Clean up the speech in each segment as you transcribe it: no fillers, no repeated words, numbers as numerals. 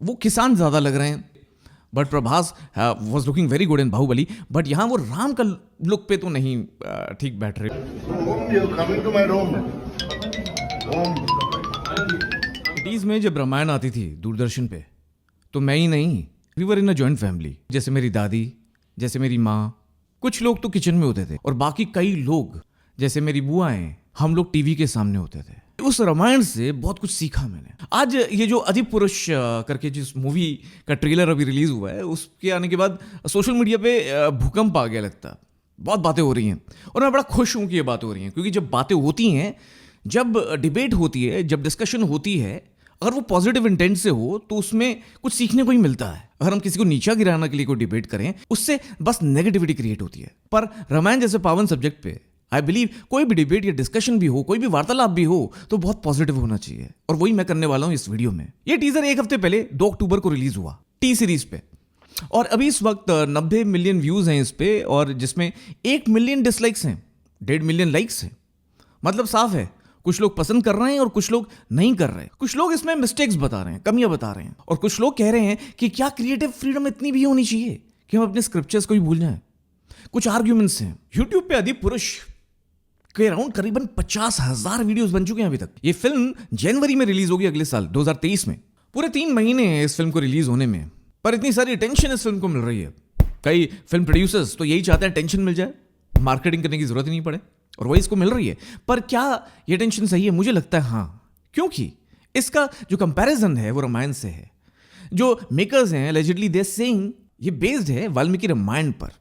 वो किसान ज़्यादा लग रहे हैं, but Prabhas was looking very good in Baahubali, but यहाँ वो राम का लुक पे तो नहीं ठीक बैठ रहे। एटीज़ में जब रामायण आती थी दूरदर्शन पे, तो मैं ही नहीं, we were in a joint family. जैसे मेरी दादी, जैसे मेरी माँ, कुछ लोग तो किचन में होते थे, और बाकी कई लोग जैसे मेरी बुआएं, हम लोग टीवी के सामने होते थे। उस रामायण से बहुत कुछ सीखा मैंने। आज ये जो अधिपुरुष करके जिस मूवी का ट्रेलर अभी रिलीज हुआ है, उसके आने के बाद सोशल मीडिया पे भूकंप आ गया लगता। बहुत बातें हो रही हैं और मैं बड़ा खुश हूं कि ये बातें हो रही हैं, क्योंकि जब बातें होती हैं, जब डिबेट होती है, जब डिस्कशन होती है, अगर वो पॉजिटिव इंटेंट से हो तो उसमें कुछ सीखने को ही मिलता है। अगर हम किसी को नीचा गिराने के लिए कोई डिबेट करें, उससे बस नेगेटिविटी क्रिएट होती है। पर रामायण जैसे पावन सब्जेक्ट पे आई बिलीव कोई भी डिबेट या डिस्कशन भी हो, कोई भी वार्तालाप भी हो, तो बहुत पॉजिटिव होना चाहिए, और वही मैं करने वाला हूं इस वीडियो में। ये टीजर एक हफ्ते पहले 2 अक्टूबर को रिलीज हुआ टी सीरीज पे, और अभी इस वक्त 90 मिलियन व्यूज हैं इस पे, और जिसमें 1 मिलियन डिसलाइक्स हैं, 1.5 मिलियन लाइक्स हैं। मतलब साफ है, कुछ लोग पसंद कर रहे हैं और कुछ लोग नहीं कर रहे। कुछ लोग इसमें मिस्टेक्स बता रहे हैं, कमियां बता रहे हैं, और कुछ लोग कह रहे हैं कि क्या क्रिएटिव फ्रीडम इतनी भी होनी चाहिए कि हम अपने स्क्रिप्चर्स को ही भूल जाएं। कुछ आर्ग्यूमेंट्स हैं। यूट्यूब पे अधिपुरुष के अराउंड करीबन 50,000 वीडियोस बन चुके हैं अभी तक। ये फिल्म जनवरी में रिलीज होगी अगले साल 2023 में। पूरे 3 महीने हैं इस फिल्म को रिलीज होने में, पर इतनी सारी अटेंशन इस फिल्म को मिल रही है। कई फिल्म प्रोड्यूसर्स तो यही चाहते हैं टेंशन मिल जाए, मार्केटिंग करने की जरूरत ही नहीं पड़े, और वही इसको मिल रही है। पर क्या ये टेंशन सही है? मुझे लगता है हाँ, क्योंकि इसका जो कंपैरिजन है वो रामायण से है। जो मेकर्स हैं allegedly they are saying ये बेस्ड है वाल्मीकि रामायण पर,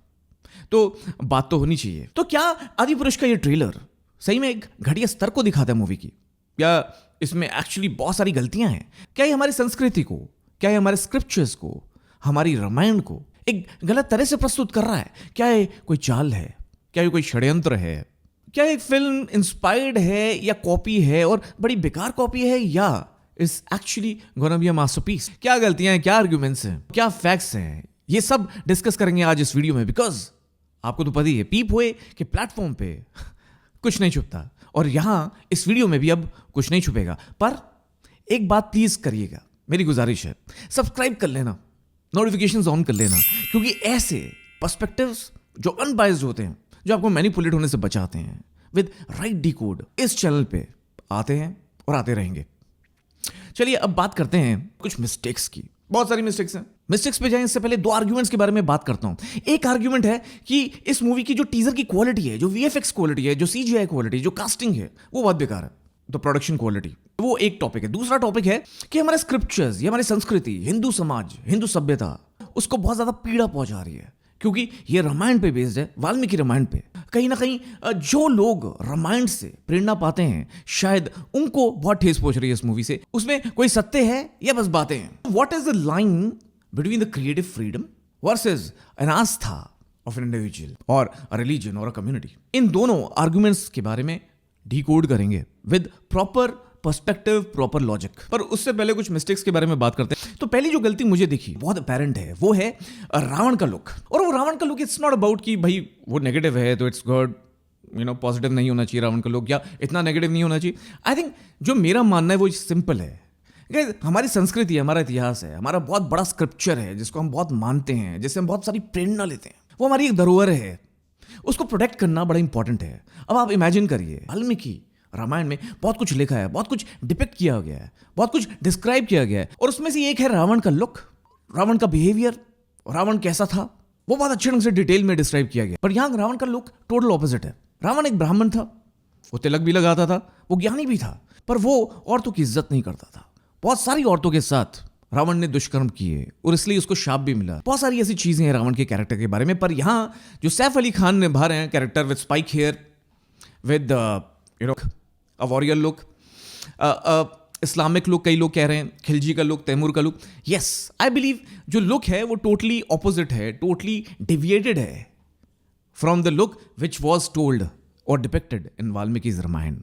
तो बात तो होनी चाहिए। तो क्या आदिपुरुष का ये ट्रेलर सही में एक घटिया स्तर को दिखाता है मूवी की, या इसमें एक्चुअली बहुत सारी गलतियां हैं? क्या ये हमारी संस्कृति को, क्या ये हमारे स्क्रिप्चर्स को, हमारी रामायण को एक गलत तरह से प्रस्तुत कर रहा है? क्या ये कोई चाल है? क्या ये कोई षड्यंत्र है? क्या एक फिल्म इंस्पायर्ड है या कॉपी है, और बड़ी बेकार कॉपी है, या is actually gonna be a masterpiece? क्या गलतियां हैं, क्या आर्ग्यूमेंट्स हैं, क्या फैक्ट्स हैं, ये सब डिस्कस करेंगे आज इस वीडियो में। बिकॉज आपको तो पता ही है, पीप हुए कि प्लेटफॉर्म पे कुछ नहीं छुपता, और यहां इस वीडियो में भी अब कुछ नहीं छुपेगा। पर एक बात प्लीज करिएगा, मेरी गुजारिश है, सब्सक्राइब कर लेना, नोटिफिकेशंस ऑन कर लेना, क्योंकि ऐसे पर्सपेक्टिव्स जो अनबाइज्ड होते हैं, जो आपको मैनिपुलेट होने से बचाते हैं, विद राइट डिकोड, इस चैनल पे आते हैं और आते रहेंगे। चलिए अब बात करते हैं कुछ मिस्टेक्स की। बहुत सारी मिस्टेक्स हैं। मिस्टेक्स पे जाएं इससे पहले 2 आर्ग्यूमेंट्स के बारे में बात करता हूं। एक आर्ग्यूमेंट है कि इस मूवी की जो टीजर की क्वालिटी है, जो वीएफएक्स क्वालिटी है, जो सीजीआई क्वालिटी, जो कास्टिंग है, वो बहुत बेकार है। तो प्रोडक्शन क्वालिटी, वो एक टॉपिक है। दूसरा टॉपिक है कि हमारे स्क्रिप्चर्स, ये हमारी संस्कृति, हिंदू समाज, हिंदू सभ्यता, उसको बहुत ज्यादा पीड़ा पहुंचा रही है, क्योंकि ये रामायण पे बेस्ड है, वाल्मीकि रामायण पे। कहीं ना कहीं जो लोग रामायण से प्रेरणा पाते हैं, शायद उनको बहुत ठेस पहुंच रही है इस मूवी से। उसमें कोई सत्य है या बस बातें हैं? What is the line between the creative freedom versus an आस्था ऑफ एन इंडिविजुअल और अ रिलीजन और अ कम्युनिटी? इन दोनों आर्गुमेंट्स के बारे में डिकोड करेंगे with proper perspective, proper logic. पर उससे पहले कुछ मिस्टेक्स के बारे में बात करते हैं। तो पहली जो गलती मुझे दिखी, बहुत अपेरेंट है, वो है रावण का लुक। और वो रावण का लुक इट्स नॉट अबाउट कि भाई वो नेगेटिव है तो इट्स गुड, पॉजिटिव नहीं होना चाहिए रावण का लुक, या इतना नेगेटिव नहीं होना चाहिए। आई थिंक जो मेरा मानना है वो सिंपल है। हमारी संस्कृति है, हमारा इतिहास है, हमारा बहुत बड़ा स्क्रिप्चर है, जिसको हम बहुत मानते हैं, जिससे हम बहुत सारी प्रेरणा लेते हैं, वो हमारी एक धरोहर है। उसको प्रोटेक्ट करना बड़ा इंपॉर्टेंट है। अब आप इमेजिन करिए, वाल्मीकि रामायण में बहुत कुछ लिखा है, बहुत कुछ डिपिक्ट किया गया है, बहुत कुछ डिस्क्राइब किया गया है, और उसमें से एक है रावण का लुक, रावण का बिहेवियर, रावण कैसा था, वो बहुत अच्छे ढंग से डिटेल में डिस्क्राइब किया गया। पर यहां रावण का लुक टोटल ऑपोजिट है। रावण एक ब्राह्मण था, वो तिलक भी लगाता था, वो ज्ञानी भी था, पर वो औरतों की इज्जत नहीं करता था। बहुत सारी औरतों के साथ रावण ने दुष्कर्म किए, और इसलिए उसको शाप भी मिला। बहुत सारी ऐसी चीजें हैं रावण के कैरेक्टर के बारे में। पर यहां जो सैफ अली खान निभा रहे हैं character with spike hair, with a warrior look, Islamic look, कई लोग कह रहे हैं, खिलजी का लुक, तैमूर का लुक। यस, आई बिलीव जो लुक है वो टोटली ऑपोजिट है, टोटली डिविएटेड है from the look which was told और डिपिक्टेड इन वाल्मीकि रामायण।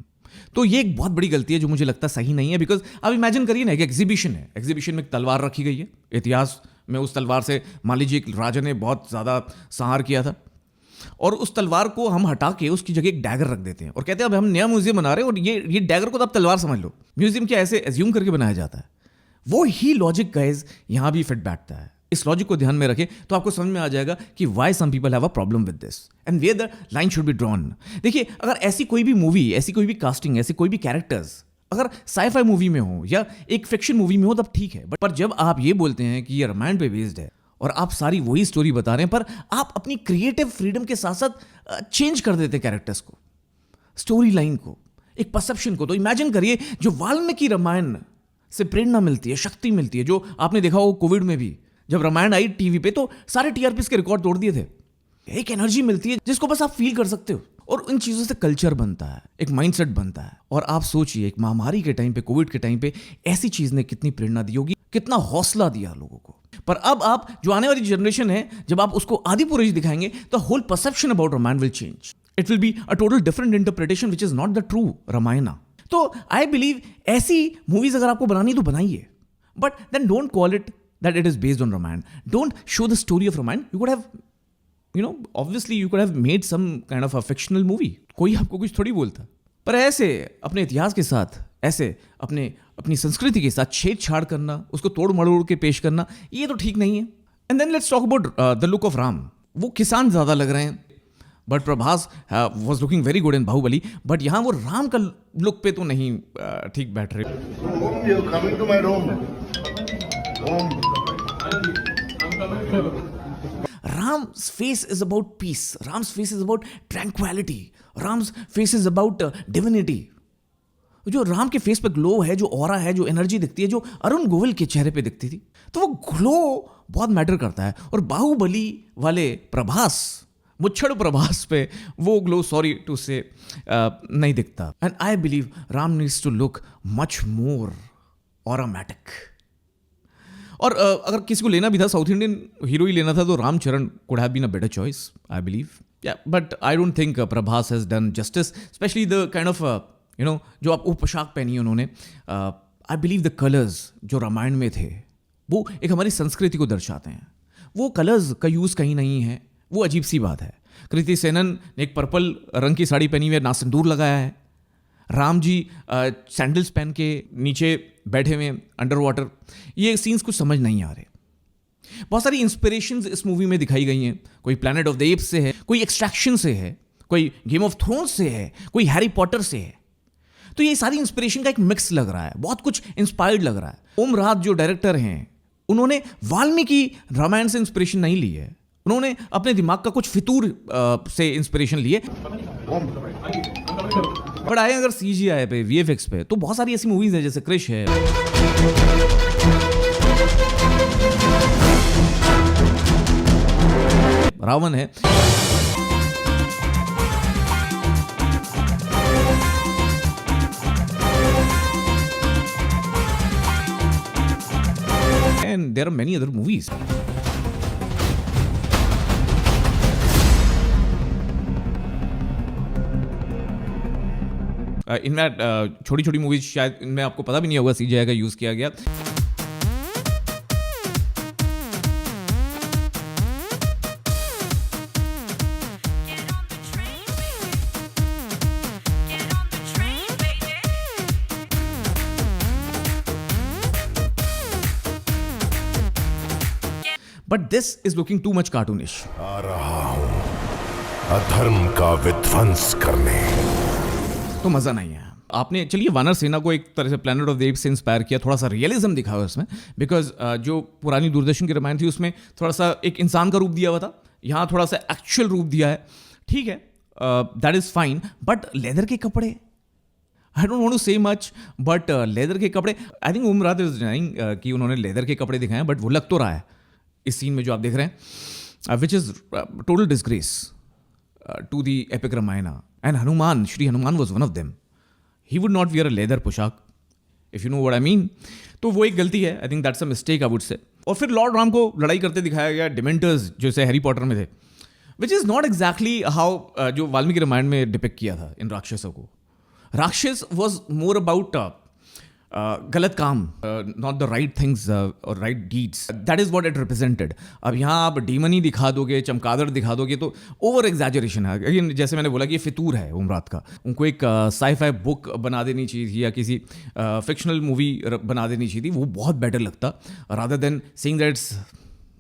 तो ये एक बहुत बड़ी गलती है जो मुझे लगता सही नहीं है। बिकॉज आप इमेजिन करिए ना, एक एग्जीबिशन है, एग्जीबिशन में एक तलवार रखी गई है, इतिहास में उस तलवार से मान लीजिए एक राजा ने बहुत ज़्यादा संहार किया था, और उस तलवार को हम हटा के उसकी जगह एक डैगर रख देते हैं और कहते हैं अब हम नया म्यूजियम बना रहे हैं, और ये डैगर को तो आप तलवार समझ लो। म्यूजियम क्या ऐसे एज्यूम करके बनाया जाता है? वो ही लॉजिक गाइस यहाँ भी फिट बैठता है। इस लॉजिक को ध्यान में रखें तो आपको समझ में आ जाएगा कि why some people have a problem with this and where the line should be drawn. देखिए, अगर ऐसी कोई भी मूवी, ऐसी कोई भी कास्टिंग, ऐसे कोई भी कैरेक्टर्स अगर साईफाई मूवी में हो या एक फिक्शन मूवी में हो तब ठीक है, पर जब आप ये बोलते हैं कि ये रामायण पे बेस्ड है और आप सारी वही स्टोरी बता रहे हैं, पर आप अपनी क्रिएटिव फ्रीडम के साथ साथ चेंज कर देते कैरेक्टर्स को, स्टोरी लाइन को, एक परसेप्शन को। तो इमेजिन करिए, जो वाल्मीकि रामायण से प्रेरणा मिलती है, शक्ति मिलती है, जो आपने देखा हो कोविड में भी जब रामायण आई टीवी पे तो सारे टीआरपीस के रिकॉर्ड तोड़ दिए थे। एक एनर्जी मिलती है जिसको बस आप फील कर सकते हो, और इन चीजों से कल्चर बनता है, एक माइंडसेट बनता है। और आप सोचिए, एक महामारी के टाइम पे, कोविड के टाइम पे ऐसी चीज ने कितनी प्रेरणा दी होगी, कितना हौसला दिया लोगों को। पर अब आप, जो आने वाली जनरेशन है, जब आप उसको आदिपुरुष दिखाएंगे तो whole perception about Ramayana will change. It will be a total different interpretation which is not the true Ramayana. तो आई बिलीव ऐसी मूवीज अगर आपको बनानी है तो बनाइए, but then don't call it that it is based on Ramayana. Don't show the story of Ramayana. You could have, obviously you could have made some kind of a fictional movie. कोई आपको कुछ थोड़ी बोलता, पर ऐसे अपने इतिहास के साथ, ऐसे अपनी संस्कृति के साथ छेड़छाड़ करना, उसको तोड़ मरोड़ के पेश करना, ये तो ठीक नहीं है। And then let's talk about the look of Ram. वो किसान ज्यादा लग रहे हैं, but Prabhas was looking very good in Baahubali, but यहाँ वो राम का लुक पे तो नहीं ठीक बैठ रहे। Ram's face is about peace. Ram's face is about tranquility. Ram's face is about divinity. जो राम के फेस पे ग्लो है, जो ऑरा है, जो एनर्जी दिखती है, जो अरुण गोविल के चेहरे पे दिखती थी, तो वो ग्लो बहुत मैटर करता है। और बाहुबली वाले प्रभास, मुच्छड़ प्रभास पे वो ग्लो, सॉरी टू से, नहीं दिखता। And I believe Ram needs to look much more aromatic. और अगर किसी को लेना भी था, साउथ इंडियन हीरो ही लेना था, तो Ramcharan could have been a better choice, I believe. या but I don't think Prabhas has done justice, specially the kind of जो आप वो पोशाक पहनी है उन्होंने। आई बिलीव द कलर्स जो रामायण में थे वो एक हमारी संस्कृति को दर्शाते हैं। वो कलर्स का यूज़ कहीं नहीं है, वो अजीब सी बात है। कृति सेनन ने एक पर्पल रंग की साड़ी पहनी हुई है, ना सिंदूर लगाया है। राम जी सैंडल्स पहन के नीचे बैठे हुए अंडर वाटर, ये सीन्स कुछ समझ नहीं आ रहे। बहुत सारी इंस्पिरेशंस इस मूवी में दिखाई गई हैं। कोई प्लैनेट ऑफ द एप्स से है, कोई एक्सट्रैक्शन से है, कोई गेम ऑफ थ्रोन्स से है, कोई हैरी पॉटर से है। तो ये सारी इंस्पिरेशन का एक मिक्स लग रहा है, बहुत कुछ इंस्पायर्ड लग रहा है। ओम राज जो डायरेक्टर हैं, उन्होंने वाल्मीकि रामायण से इंस्पिरेशन नहीं ली है, उन्होंने अपने दिमाग का कुछ फितूर से इंस्पिरेशन लिए। बट आए अगर CGI पे, VFX पे, तो बहुत सारी ऐसी मूवीज है, जैसे क्रिश है, रावण है। And there are many other movies. इनमें छोटी छोटी मूवीज, शायद इनमें आपको पता भी नहीं होगा CGI का यूज़ किया गया। But this is looking too much cartoonish. आ रहा हूं अधर्म का विध्वंस करने, तो मज़ा नहीं है। आपने, चलिए, वानर सेना को एक तरह से प्लैनेट ऑफ द एप्स से इंस्पायर किया, थोड़ा सा रियलिज्म दिखाया उसमें, बिकॉज जो पुरानी दूरदर्शन की रामायण थी उसमें थोड़ा सा एक इंसान का रूप दिया हुआ था, यहाँ थोड़ा सा एक्चुअल रूप दिया है। ठीक है, that is fine, but leather के कपड़े, I don't want to say much, but leather के कपड़े, I think Om Raj is denying कि उन्होंने लेदर के कपड़े दिखाए हैं, बट वो लग तो रहा है इस सीन में जो आप देख रहे हैं, which is total disgrace to the epic Ramayana. And Hanuman, Shri Hanuman was one of them. He would not wear a leather पोशाक, if you know what I mean. तो वो एक गलती है, I think that's a mistake, I would say. और फिर Lord Ram को लड़ाई करते दिखाया गया डिमेंटर्स, जैसे हैरी पॉटर में थे, which is not exactly how जो वाल्मीकि रामायण में डिपिक्ट किया था इन राक्षसों को। राक्षस वॉज मोर अबाउट गलत काम, नॉट द राइट थिंग्स और right deeds, that is what it represented. अब यहाँ आप डीमनी दिखा दोगे, चमगादड़ दिखा दोगे तो ओवर एग्जैजरेशन है। अगेन जैसे मैंने बोला कि ये फितूर है उमरात का, उनको एक साई-फाई बुक बना देनी चाहिए थी या किसी फिक्शनल मूवी बना देनी चाहिए थी, वो बहुत बेटर लगता rather than saying that it's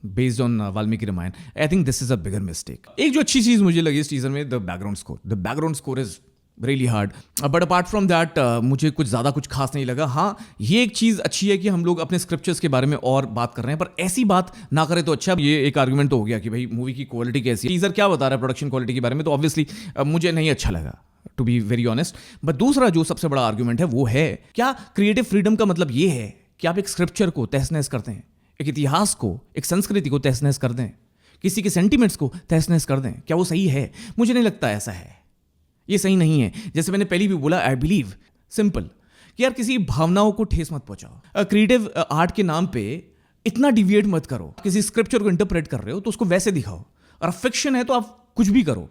based on Valmiki Ramayana. I think this is a bigger mistake. एक जो अच्छी चीज़ मुझे लगी इस टीजर में, the background score. The background score is really hard, but apart from that मुझे कुछ ज़्यादा कुछ खास नहीं लगा। हाँ, ये एक चीज़ अच्छी है कि हम लोग अपने स्क्रिप्चर्स के बारे में और बात कर रहे हैं, पर ऐसी बात ना करें तो अच्छा। ये एक आर्गुमेंट तो हो गया कि भाई मूवी की क्वालिटी कैसी है, टीजर क्या बता रहा है प्रोडक्शन क्वालिटी के बारे में, तो ऑब्वियसली मुझे नहीं अच्छा लगा, to be very honest. But दूसरा जो सबसे बड़ा आर्गुमेंट है वो है, क्या क्रिएटिव फ्रीडम का मतलब ये है कि आप एक स्क्रिप्चर को तहस नहस करते हैं, एक इतिहास को, एक संस्कृति को तहस नहस कर दें, किसी के सेंटिमेंट्स को तहस नहस कर दें? क्या वो सही है? मुझे नहीं लगता ऐसा है, ये सही नहीं है। जैसे मैंने पहले भी बोला, आई बिलीव सिंपल कि यार किसी भावनाओं को ठेस मत पहुंचाओ। क्रिएटिव आर्ट के नाम पे इतना डिविएट मत करो। किसी स्क्रिप्चर को इंटरप्रेट कर रहे हो तो उसको वैसे दिखाओ, और फिक्शन है तो आप कुछ भी करो,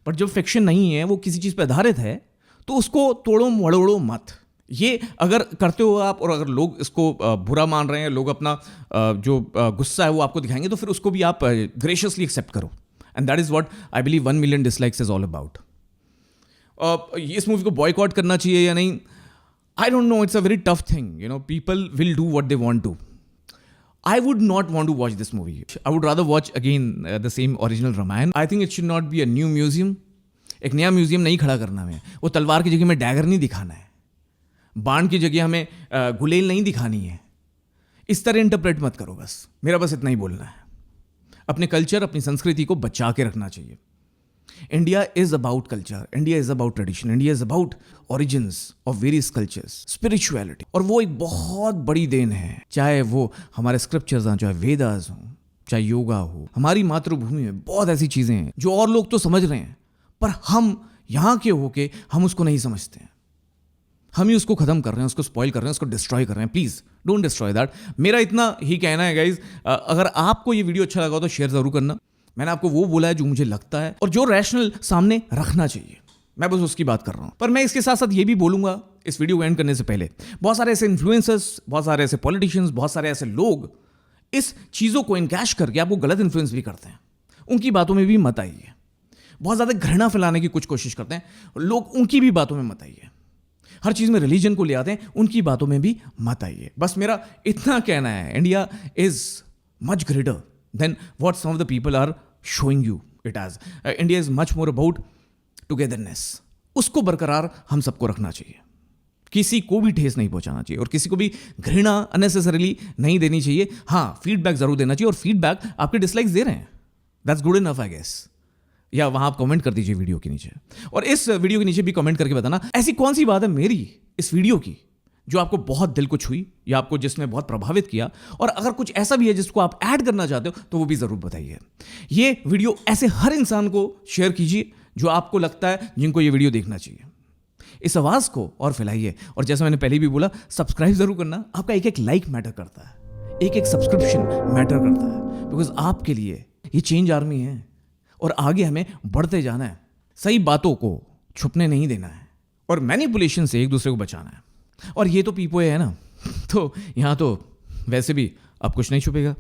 बट जब फिक्शन नहीं है, वो किसी चीज़ पर आधारित है, तो उसको तोड़ो मड़ोड़ो मत। ये अगर करते हो आप, और अगर लोग इसको बुरा मान रहे हैं, लोग अपना जो गुस्सा है वो आपको दिखाएंगे, तो फिर उसको भी आप ग्रेशियसली एक्सेप्ट करो। And that is what I believe 1 million dislikes is all about. इस मूवी को बॉयकॉट करना चाहिए या नहीं, I don't know, it's a very tough thing, you know, people will do what they want to. I would not want to watch this movie. I would rather watch again the same original Ramayana. I think it should not be a new museum. एक नया museum नहीं खड़ा करना है, वो तलवार की जगह में डैगर नहीं दिखाना है, बाण की जगह हमें गुलेल नहीं दिखानी है। इस तरह इंटरप्रेट मत करो, बस मेरा बस इतना ही बोलना है। अपने कल्चर, अपनी संस्कृति को बचा के रखना चाहिए। India is about culture, India is about tradition, India is about origins of various cultures, spirituality, और वो एक बहुत बड़ी देन है। चाहे वो हमारे स्क्रिप्चर्स हों, चाहे वेदास हों, चाहे योगा हो, हमारी मातृभूमि में बहुत ऐसी चीजें हैं जो और लोग तो समझ रहे हैं, पर हम यहाँ के होके हम उसको नहीं समझते हैं। हम ही उसको खत्म कर रहे हैं, उसको स्पॉइल कर रहे हैं, उसको डिस्ट्रॉय कर रहे हैं। Please don't destroy that. मेरा इतना ही कहना है गाइज। अगर आपको ये वीडियो अच्छा लगा हो तो शेयर जरूर करना। मैंने आपको वो बोला है जो मुझे लगता है और जो रैशनल सामने रखना चाहिए, मैं बस उसकी बात कर रहा हूं। पर मैं इसके साथ साथ ये भी बोलूंगा इस वीडियो को एंड करने से पहले, बहुत सारे ऐसे इन्फ्लुएंसर्स, बहुत सारे ऐसे पॉलिटिशियंस, बहुत सारे ऐसे लोग इस चीज़ों को इनकैश करके आपको गलत इन्फ्लुएंस भी करते हैं। उनकी बातों में भी मत आइए। बहुत ज़्यादा घृणा फैलाने की कुछ कोशिश करते हैं लोग, उनकी भी बातों में मत आइए। हर चीज़ में रिलीजन को ले आते हैं, उनकी बातों में भी मत आइए। बस मेरा इतना कहना है, India is much greater than what some of the people are showing you it as. India is much more about togetherness. उसको बरकरार हम सबको रखना चाहिए, किसी को भी ठेस नहीं पहुंचाना चाहिए और किसी को भी घृणा अननेसेसरीली नहीं देनी चाहिए। हाँ, फीडबैक जरूर देना चाहिए, और फीडबैक आपके डिसलाइक्स दे रहे हैं, that's good enough I guess. या वहां आप कमेंट कर दीजिए वीडियो के नीचे, और इस वीडियो के नीचे भी कमेंट करके बताना ऐसी कौन सी बात है मेरी इस वीडियो की जो आपको बहुत दिल को छुई या आपको जिसने बहुत प्रभावित किया, और अगर कुछ ऐसा भी है जिसको आप ऐड करना चाहते हो तो वो भी जरूर बताइए। ये वीडियो ऐसे हर इंसान को शेयर कीजिए जो आपको लगता है जिनको ये वीडियो देखना चाहिए। इस आवाज को और फैलाइए, और जैसा मैंने पहले भी बोला, सब्सक्राइब जरूर करना। आपका एक एक लाइक मैटर करता है, एक एक सब्सक्रिप्शन मैटर करता है, बिकॉज आपके लिए ये चेंज आर्मी है और आगे हमें बढ़ते जाना है। सही बातों को छुपने नहीं देना है और मैनिपुलेशन से एक दूसरे को बचाना है। और ये तो पीपोए है ना, तो यहाँ तो वैसे भी अब कुछ नहीं छुपेगा।